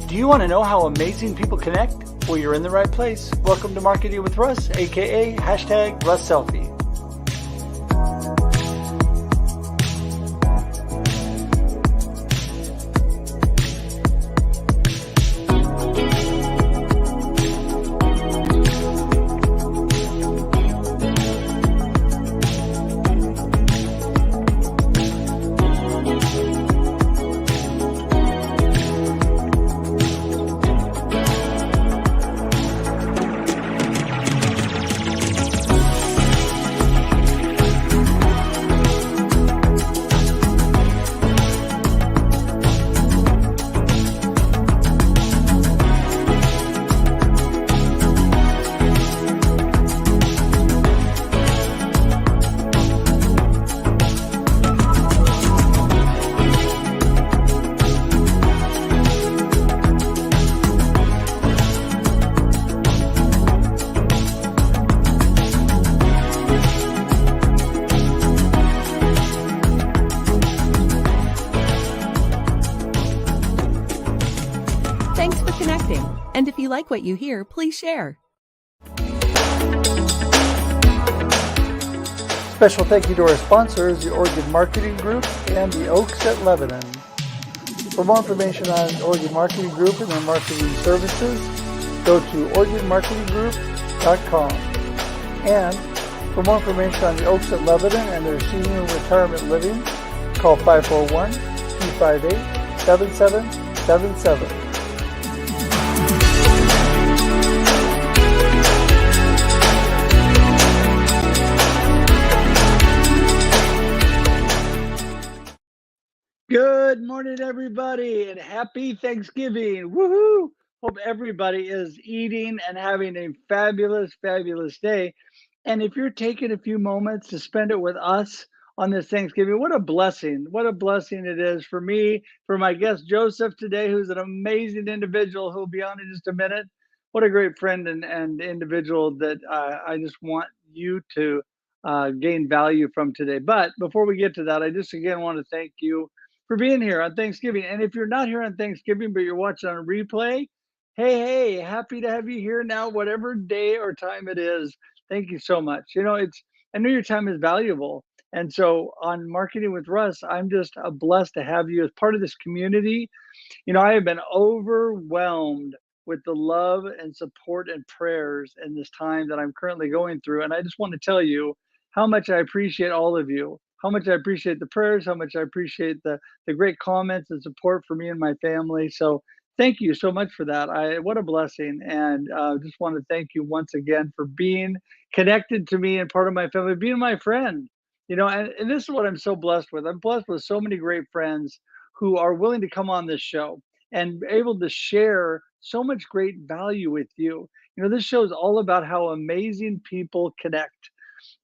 Do you want to know how amazing people connect? Well, you're in the right place. Welcome to Marketing with Russ, aka #RussSelfie. Thanks for connecting. And if you like what you hear, please share. Special thank you to our sponsors, the Oregon Marketing Group and the Oaks at Lebanon. For more information on Oregon Marketing Group and their marketing services, go to OregonMarketingGroup.com. And for more information on the Oaks at Lebanon and their senior retirement living, call 541-258-7777. Good morning, everybody, and happy Thanksgiving. Woohoo! Hope everybody is eating and having a fabulous, fabulous day. And if you're taking a few moments to spend it with us on this Thanksgiving, what a blessing. What a blessing it is for me, for my guest Joseph today, who's an amazing individual who'll be on in just a minute. What a great friend and individual that I just want you to gain value from today. But before we get to that, I just again want to thank you for being here on Thanksgiving. And if you're not here on Thanksgiving, but you're watching on a replay, hey, happy to have you here now, whatever day or time it is. Thank you so much. I know your time is valuable. And so on Marketing with Russ, I'm just blessed to have you as part of this community. I have been overwhelmed with the love and support and prayers in this time that I'm currently going through. And I just want to tell you how much I appreciate all of you, how much I appreciate the prayers, how much I appreciate the great comments and support for me and my family. So thank you so much for that. What a blessing. And just want to thank you once again for being connected to me and part of my family, being my friend. And this is what I'm so blessed with. I'm blessed with so many great friends who are willing to come on this show and able to share so much great value with you. This show is all about how amazing people connect.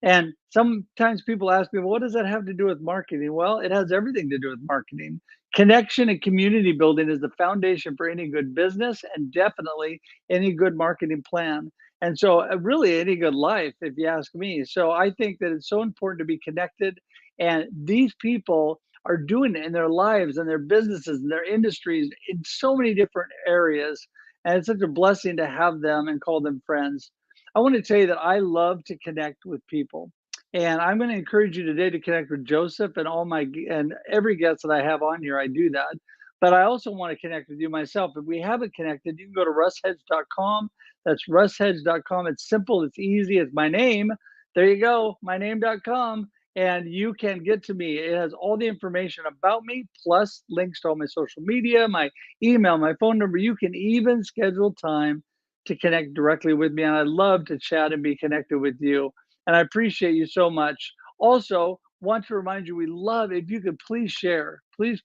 And sometimes people ask me, well, what does that have to do with marketing? Well, it has everything to do with marketing. Connection and community building is the foundation for any good business and definitely any good marketing plan. And so, really, any good life, if you ask me. So, I think that it's so important to be connected. And these people are doing it in their lives and their businesses and their industries in so many different areas. And it's such a blessing to have them and call them friends. I want to tell you that I love to connect with people. And I'm going to encourage you today to connect with Joseph and and every guest that I have on here. I do that. But I also want to connect with you myself. If we haven't connected, you can go to russhedge.com. That's russhedge.com. It's simple, it's easy, it's my name. There you go, myname.com. And you can get to me. It has all the information about me, plus links to all my social media, my email, my phone number. You can even schedule time to connect directly with me. And I love to chat and be connected with you. And I appreciate you so much. Also, want to remind you, we love if you could please share, please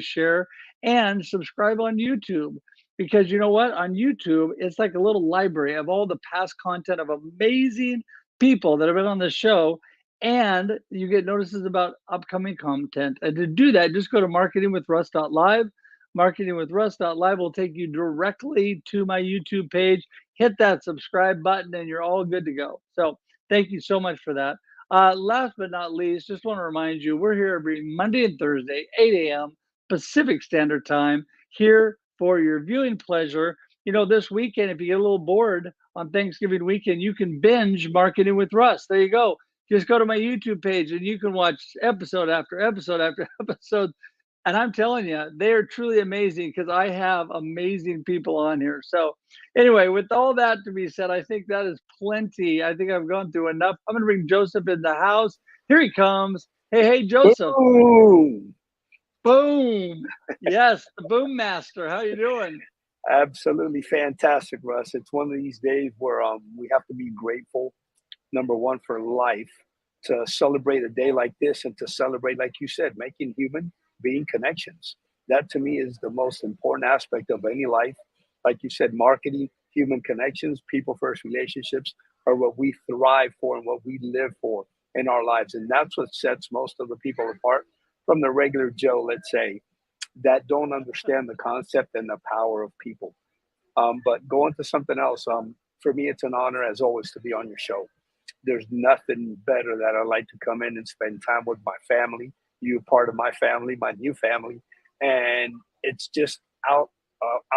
share and subscribe on YouTube. Because you know what? On YouTube, it's like a little library of all the past content of amazing people that have been on the show. And you get notices about upcoming content. And to do that, just go to marketingwithruss.live. Marketingwithruss.live will take you directly to my YouTube page. Hit that subscribe button and you're all good to go. So thank you so much for that. Last but not least, just want to remind you, we're here every Monday and Thursday, 8 a.m. Pacific Standard Time, here for your viewing pleasure. This weekend, if you get a little bored on Thanksgiving weekend, you can binge Marketing with Russ. There you go. Just go to my YouTube page and you can watch episode after episode after episode. And I'm telling you, they are truly amazing because I have amazing people on here. So, anyway, with all that to be said, I think that is plenty. I think I've gone through enough. I'm going to bring Joseph in the house. Here he comes. Hey, Joseph. Boom! Boom. Yes, the boom master. How you doing? Absolutely fantastic, Russ. It's one of these days where we have to be grateful, number one, for life, to celebrate a day like this and to celebrate, like you said, making human being connections. That to me is the most important aspect of any life. Like you said, marketing, human connections, people first relationships are what we thrive for and what we live for in our lives. And that's what sets most of the people apart from the regular Joe, let's say, that don't understand the concept and the power of people. But going to something else, for me, it's an honor as always to be on your show. There's nothing better that I like to come in and spend time with my family. You part of my family, my new family, and it's just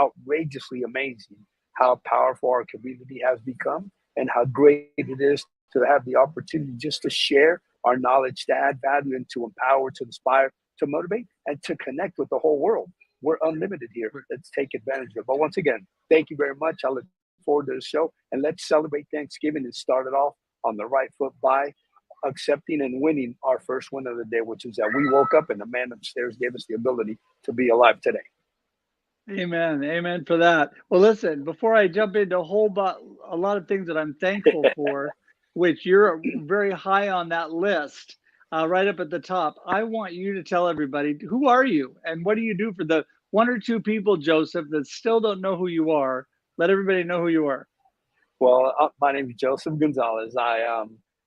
outrageously amazing how powerful our community has become and how great it is to have the opportunity just to share our knowledge, to add value, and to empower, to inspire, to motivate, and to connect with the whole world. We're unlimited here. Let's take advantage of it. But once again, thank you very much. I look forward to the show. And let's celebrate Thanksgiving and start it off on the right foot by accepting and winning our first win of the day, which is that we woke up and the man upstairs gave us the ability to be alive today. Amen. Amen for that. Well, listen, before I jump into a lot of things that I'm thankful for, which you're very high on that list, right up at the top, I want you to tell everybody, who are you and what do you do for the one or two people, Joseph, that still don't know who you are? Let everybody know who you are. Well, my name is Joseph Gonzalez.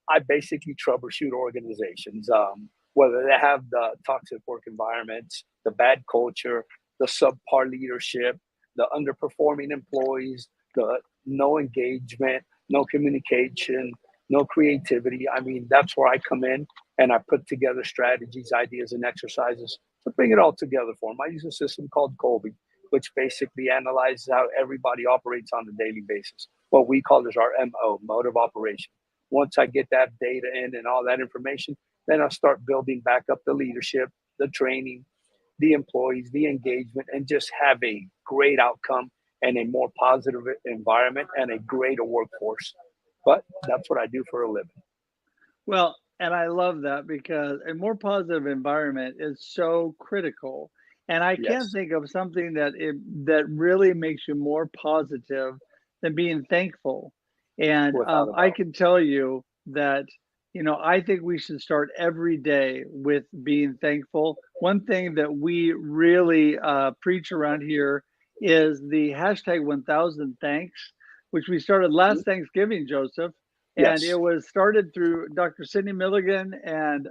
I basically troubleshoot organizations, whether they have the toxic work environments, the bad culture, the subpar leadership, the underperforming employees, the no engagement, no communication, no creativity. I mean, that's where I come in and I put together strategies, ideas, and exercises to bring it all together for them. I use a system called Kolbe, which basically analyzes how everybody operates on a daily basis. What we call is our MO, mode of operation. Once I get that data in and all that information, then I start building back up the leadership, the training, the employees, the engagement, and just have a great outcome and a more positive environment and a greater workforce. But that's what I do for a living. Well, and I love that because a more positive environment is so critical. And I can't Yes, think of something that really makes you more positive than being thankful. And without a I doubt. can tell you that, I think we should start every day with being thankful. One thing that we really preach around here is the hashtag 1000 thanks, which we started Mhm. last Thanksgiving, Joseph, and it Yes. was started through Dr. Sidney Milligan and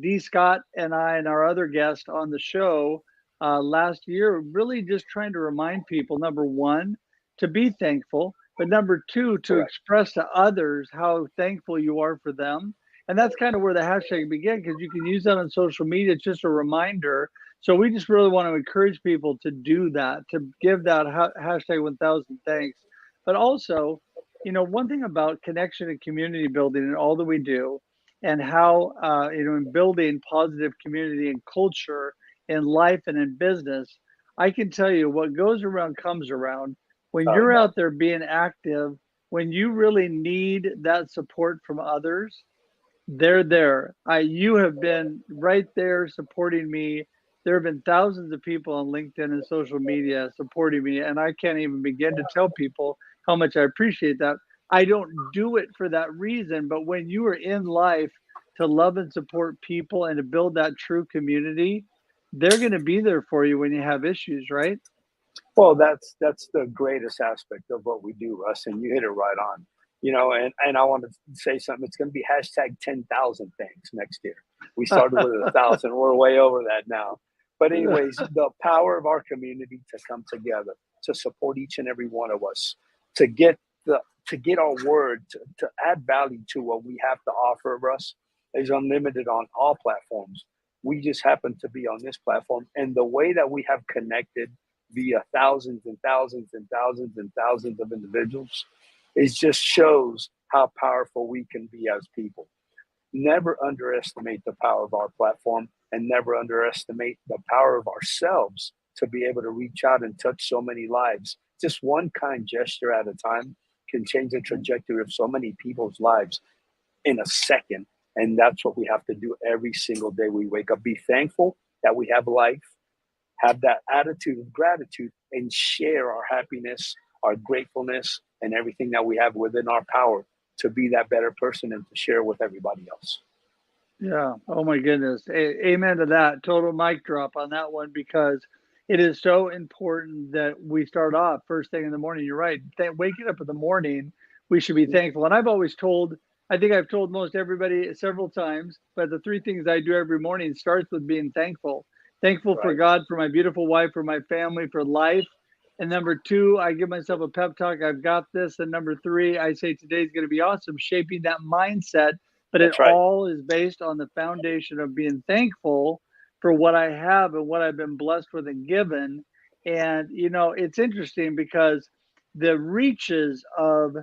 D. Scott and I and our other guest on the show last year, really just trying to remind people, number one, to be thankful, but number two, to Correct. express to others how thankful you are for them. And that's kind of where the hashtag began because you can use that on social media. It's just a reminder. So we just really want to encourage people to do that, to give that hashtag 1000 thanks. But also, one thing about connection and community building and all that we do, and how, in building positive community and culture in life and in business, I can tell you what goes around comes around. When Without a you're doubt. out there being active, when you really need that support from others, they're there. You have been right there supporting me. There have been thousands of people on LinkedIn and social media supporting me, and I can't even begin to tell people how much I appreciate that. I don't do it for that reason, but when you are in life to love and support people and to build that true community, they're going to be there for you when you have issues, right? Well, that's the greatest aspect of what we do, Russ, and you hit it right on. And I want to say something. It's going to be hashtag 10,000 things next year. We started with 1,000. We're way over that now. But anyways, the power of our community to come together, to support each and every one of us, to get to get our word, to add value to what we have to offer, Russ, is unlimited on all platforms. We just happen to be on this platform. And the way that we have connected via thousands and thousands and thousands and thousands of individuals, it just shows how powerful we can be as people. Never underestimate the power of our platform, and never underestimate the power of ourselves to be able to reach out and touch so many lives. Just one kind gesture at a time can change the trajectory of so many people's lives in a second. And that's what we have to do every single day we wake up. Be thankful that we have life, have that attitude of gratitude, and share our happiness, our gratefulness, and everything that we have within our power to be that better person and to share with everybody else. Yeah. Oh my goodness. Amen to that. Total mic drop on that one, because it is so important that we start off first thing in the morning. You're right. Waking up in the morning, we should be thankful. And I've always told, I think I've told most everybody several times, but the three things I do every morning starts with being thankful. Thankful for Right. God, for my beautiful wife, for my family, for life. And number two, I give myself a pep talk. I've got this. And number three, I say today's going to be awesome, shaping that mindset. But it That's right. all is based on the foundation of being thankful for what I have and what I've been blessed with and given. And, you know, it's interesting because the reaches of,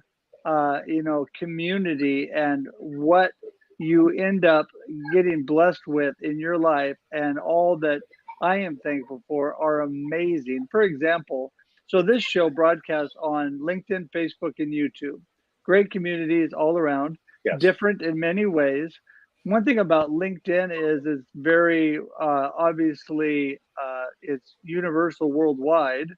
you know, community and what you end up getting blessed with in your life and all that I am thankful for are amazing. For example, so this show broadcasts on LinkedIn, Facebook, and YouTube. Great communities all around, Yes. different in many ways. One thing about LinkedIn is it's very obviously it's universal worldwide,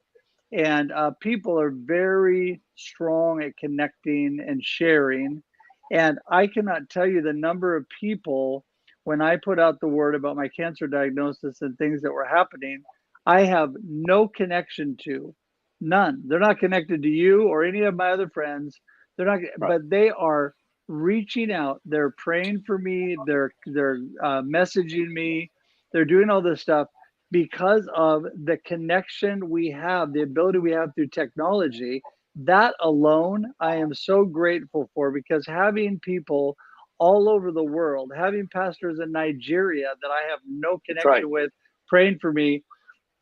and people are very strong at connecting and sharing. And I cannot tell you the number of people when I put out the word about my cancer diagnosis and things that were happening, I have no connection to, none. They're not connected to you or any of my other friends. They're not, Right. but they are reaching out. They're praying for me. They're messaging me. They're doing all this stuff because of the connection we have, the ability we have through technology. That alone, I am so grateful for, because having people all over the world, having pastors in Nigeria that I have no That's right. connection with praying for me,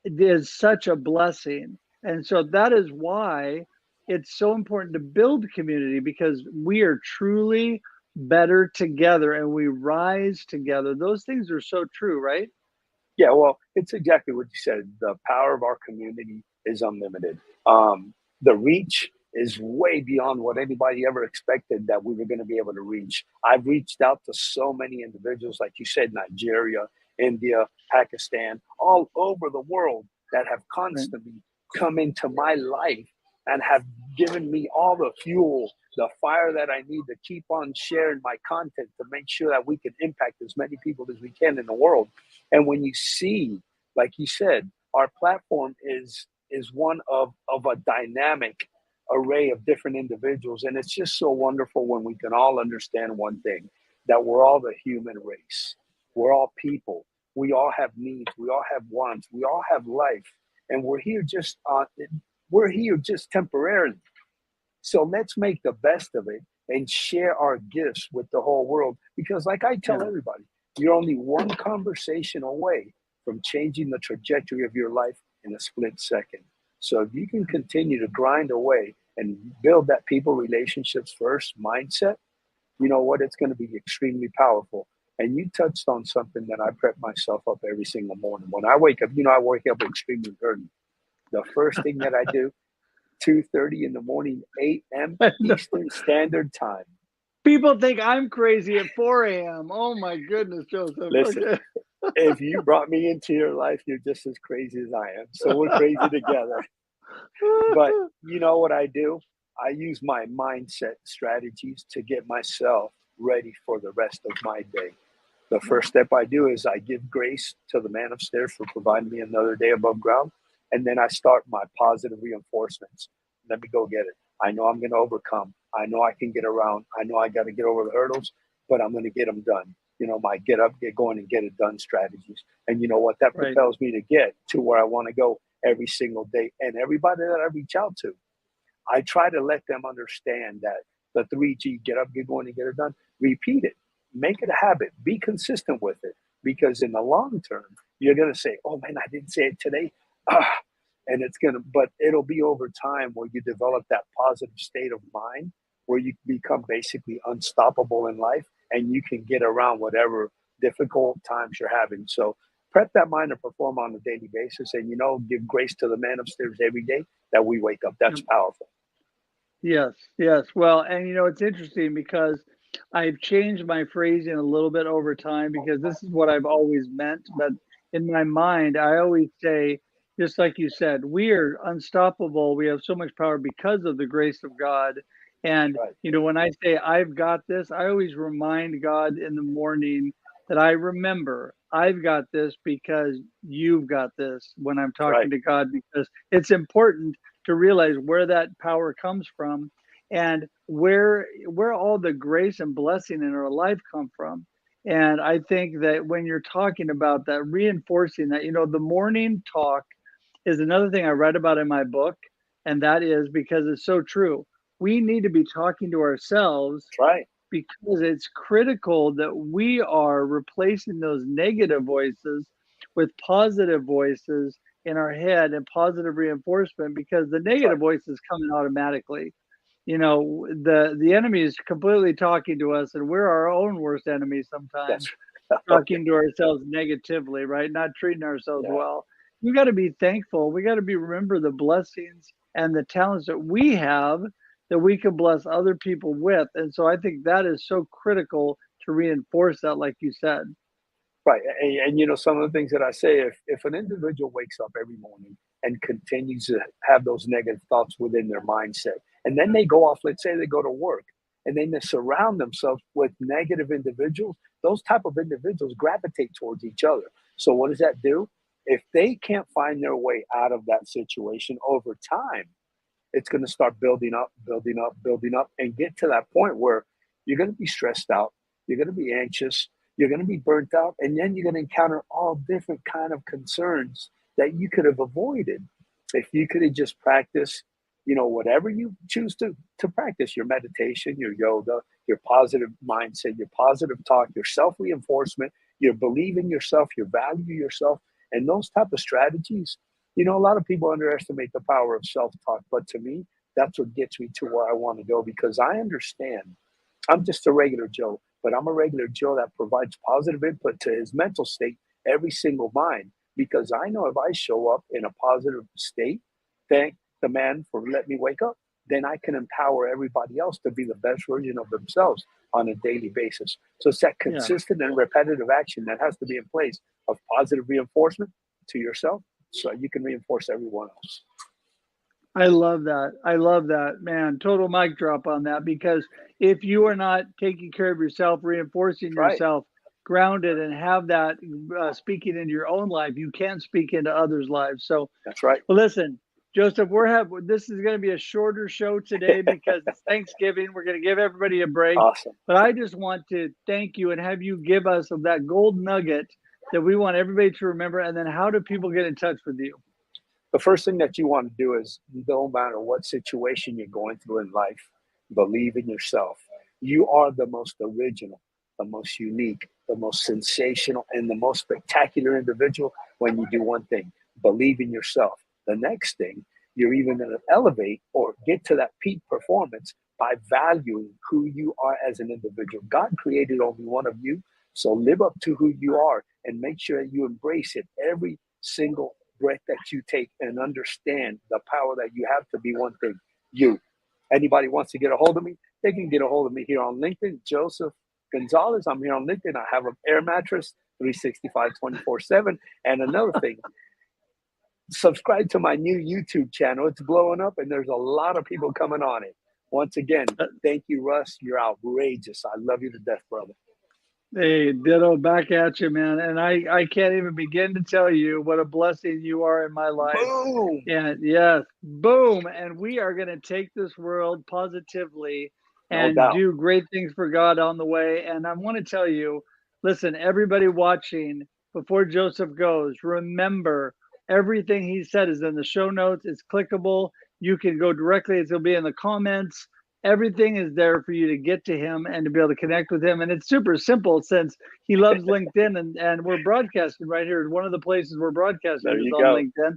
it is such a blessing. And so that is why it's so important to build community, because we are truly better together and we rise together. Those things are so true, right? Yeah, well, it's exactly what you said. The power of our community is unlimited. The reach is way beyond what anybody ever expected that we were going to be able to reach. I've reached out to so many individuals, like you said, Nigeria, India, Pakistan, all over the world, that have Right. constantly come into my life and have given me all the fuel, the fire that I need to keep on sharing my content to make sure that we can impact as many people as we can in the world. And when you see, like you said, our platform is one of a dynamic array of different individuals. And it's just so wonderful when we can all understand one thing, that we're all the human race. We're all people. We all have needs. We all have wants. We all have life. And we're here just temporarily. So let's make the best of it and share our gifts with the whole world. Because, like I tell Yeah. everybody, you're only one conversation away from changing the trajectory of your life in a split second. So if you can continue to grind away and build that people relationships first mindset, you know what? It's going to be extremely powerful. And you touched on something that I prep myself up every single morning. When I wake up, I wake up extremely early. The first thing that I do, 2:30 in the morning, 8 a.m. Eastern Standard Time. People think I'm crazy at 4 a.m. Oh my goodness, Joseph. Listen, Okay. if you brought me into your life, you're just as crazy as I am. So we're crazy together. But you know what I do? I use my mindset strategies to get myself ready for the rest of my day. The first step I do is I give grace to the man upstairs for providing me another day above ground. And then I start my positive reinforcements. Let me go get it. I know I'm going to overcome. I know I can get around. I know I got to get over the hurdles, but I'm going to get them done. My get up, get going, and get it done strategies. And you know what? That Right. propels me to get to where I want to go every single day. And everybody that I reach out to, I try to let them understand that the 3G, get up, get going, and get it done. Repeat it. Make it a habit. Be consistent with it. Because in the long term, you're going to say, oh man, I didn't say it today. Ah, and but it'll be over time where you develop that positive state of mind where you become basically unstoppable in life and you can get around whatever difficult times you're having. So prep that mind to perform on a daily basis and, give grace to the man upstairs every day that we wake up. That's powerful. Yes, yes. Well, and it's interesting because I've changed my phrasing a little bit over time because this is what I've always meant. But in my mind, I always say, just like you said, we are unstoppable. We have so much power because of the grace of God. And, Right. when I say I've got this, I always remind God in the morning that I remember I've got this because you've got this when I'm talking Right. to God, because it's important to realize where that power comes from and where all the grace and blessing in our life come from. And I think that when you're talking about that, reinforcing that, the morning talk is another thing I read about in my book. And that is because it's so true. We need to be talking to ourselves That's right. because it's critical that we are replacing those negative voices with positive voices in our head and positive reinforcement, because the That's negative right. voices come in automatically. The enemy is completely talking to us, and we're our own worst enemy sometimes, That's okay. talking to ourselves negatively, right? Not treating ourselves Yeah. well. We got to be thankful. We got to be remember the blessings and the talents that we have that we can bless other people with. And so I think that is so critical to reinforce that, like you said. Right. And some of the things that I say, if an individual wakes up every morning and continues to have those negative thoughts within their mindset, and then they go off, let's say they go to work, and then they surround themselves with negative individuals, those type of individuals gravitate towards each other. So what does that do? If they can't find their way out of that situation over time, it's going to start building up, building up, building up, and get to that point where you're going to be stressed out, you're going to be anxious, you're going to be burnt out, and then you're going to encounter all different kind of concerns that you could have avoided if you could have just practiced, whatever you choose to practice, your meditation, your yoga, your positive mindset, your positive talk, your self reinforcement, your believe in yourself, your value yourself, and those type of strategies. A lot of people underestimate the power of self-talk, but to me, that's what gets me to where I want to go, because I understand I'm just a regular Joe, but I'm a regular Joe that provides positive input to his mental state every single mind, because I know if I show up in a positive state, thank the man for letting me wake up, then I can empower everybody else to be the best version of themselves on a daily basis. So it's that Yeah. consistent and repetitive action that has to be in place of positive reinforcement to yourself so you can reinforce everyone else. I love that. I love that, man. Total mic drop on that, because if you are not taking care of yourself, reinforcing That's right. yourself, grounded, and have that speaking into your own life, you can speak into others' lives. So, That's right. well, listen, Joseph, this is going to be a shorter show today because it's Thanksgiving. We're going to give everybody a break, Awesome. but I just want to thank you and have you give us of that gold nugget that we want everybody to remember. And then, how do people get in touch with you? The first thing that you want to do is, no matter what situation you're going through in life, believe in yourself. You are the most original, the most unique, the most sensational, and the most spectacular individual when you do one thing: believe in yourself. The next thing, you're even going to elevate or get to that peak performance by valuing who you are as an individual. God created only one of you, so live up to who you are and make sure that you embrace it every single breath that you take, and understand the power that you have to be one thing: you. Anybody wants to get a hold of me, they can get a hold of me here on LinkedIn, Joseph Gonzalez. I'm here on LinkedIn. I have an air mattress 365 24/7. And another thing, subscribe to my new YouTube channel. It's blowing up and there's a lot of people coming on it. Once again, thank you, Russ. You're outrageous. I love you to death, brother. Hey, ditto back at you, man. And I can't even begin to tell you what a blessing you are in my life. Boom. And yes, boom. And we are going to take this world positively No and doubt. do great things for God on the way. And I want to tell you, listen, everybody watching, before Joseph goes, remember everything he said is in the show notes. It's clickable. You can go directly, it'll be in the comments. Everything is there for you to get to him and to be able to connect with him. And it's super simple since he loves LinkedIn and we're broadcasting right here. One of the places we're broadcasting is on LinkedIn.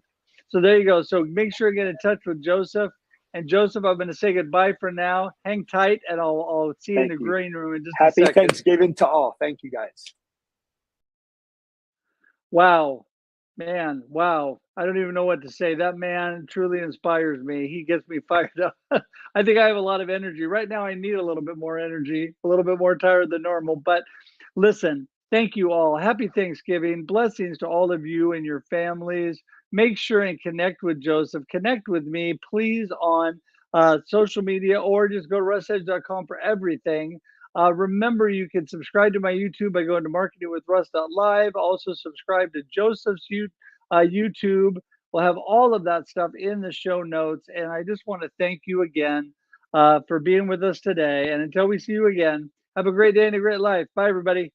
So there you go. So make sure to get in touch with Joseph. And Joseph, I'm going to say goodbye for now. Hang tight, and I'll see you in the green room in just a second. Happy Thanksgiving to all. Thank you, guys. Wow, man, wow. I don't even know what to say. That man truly inspires me. He gets me fired up. I think I have a lot of energy. Right now, I need a little bit more energy, a little bit more tired than normal. But listen, thank you all. Happy Thanksgiving. Blessings to all of you and your families. Make sure and connect with Joseph. Connect with me, please, on social media, or just go to russedge.com for everything. Remember, you can subscribe to my YouTube by going to marketingwithruss.live. Also, subscribe to Joseph's YouTube. We'll have all of that stuff in the show notes. And I just want to thank you again for being with us today. And until we see you again, have a great day and a great life. Bye, everybody.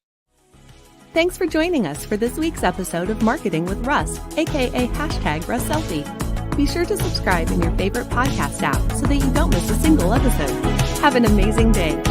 Thanks for joining us for this week's episode of Marketing with Russ, aka #RussSelfie. Be sure to subscribe in your favorite podcast app so that you don't miss a single episode. Have an amazing day.